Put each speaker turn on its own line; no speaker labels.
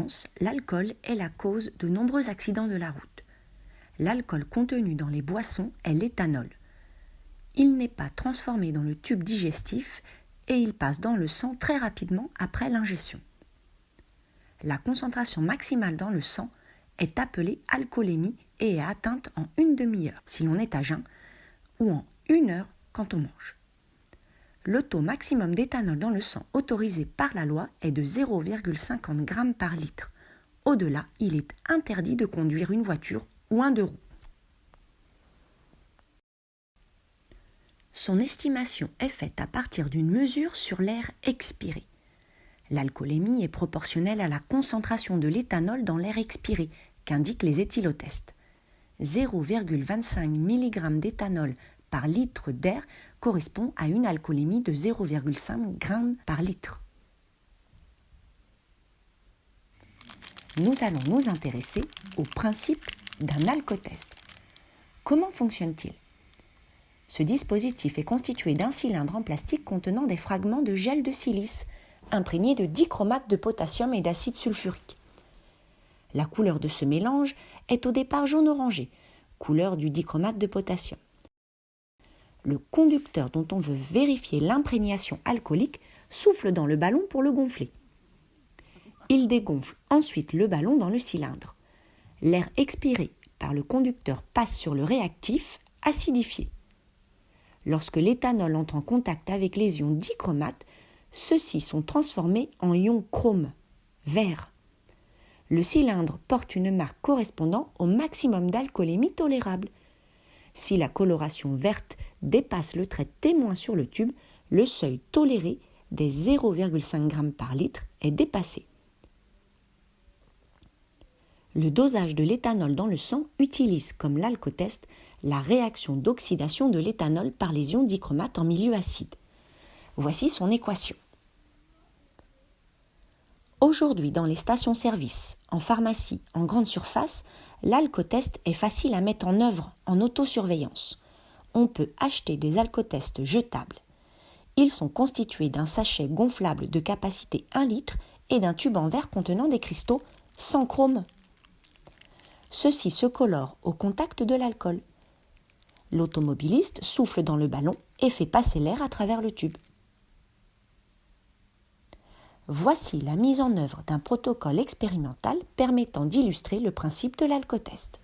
France, l'alcool est la cause de nombreux accidents de la route. L'alcool contenu dans les boissons est l'éthanol. Il n'est pas transformé dans le tube digestif et il passe dans le sang très rapidement après l'ingestion. La concentration maximale dans le sang est appelée alcoolémie et est atteinte en une demi-heure si l'on est à jeun ou en 1 heure quand on mange. Le taux maximum d'éthanol dans le sang autorisé par la loi est de 0,50 g par litre. Au-delà, il est interdit de conduire une voiture ou un deux roues. Son estimation est faite à partir d'une mesure sur l'air expiré. L'alcoolémie est proportionnelle à la concentration de l'éthanol dans l'air expiré qu'indiquent les éthylotests. 0,25 mg d'éthanol par litre d'air correspond à une alcoolémie de 0,5 g par litre. Nous allons nous intéresser au principe d'un alcotest. Comment fonctionne-t-il ? Ce dispositif est constitué d'un cylindre en plastique contenant des fragments de gel de silice, imprégnés de dichromate de potassium et d'acide sulfurique. La couleur de ce mélange est au départ jaune-orangé, couleur du dichromate de potassium. Le conducteur dont on veut vérifier l'imprégnation alcoolique souffle dans le ballon pour le gonfler. Il dégonfle ensuite le ballon dans le cylindre. L'air expiré par le conducteur passe sur le réactif acidifié. Lorsque l'éthanol entre en contact avec les ions dichromate, ceux-ci sont transformés en ions chrome, vert. Le cylindre porte une marque correspondant au maximum d'alcoolémie tolérable. Si la coloration verte dépasse le trait témoin sur le tube, le seuil toléré des 0,5 g par litre est dépassé. Le dosage de l'éthanol dans le sang utilise comme l'alcotest la réaction d'oxydation de l'éthanol par les ions dichromate en milieu acide. Voici son équation. Aujourd'hui, dans les stations-service, en pharmacie, en grande surface, l'alcotest est facile à mettre en œuvre en autosurveillance. On peut acheter des alcotests jetables. Ils sont constitués d'un sachet gonflable de capacité 1 litre et d'un tube en verre contenant des cristaux sans chrome. Ceux-ci se colorent au contact de l'alcool. L'automobiliste souffle dans le ballon et fait passer l'air à travers le tube. Voici la mise en œuvre d'un protocole expérimental permettant d'illustrer le principe de l'alcotest.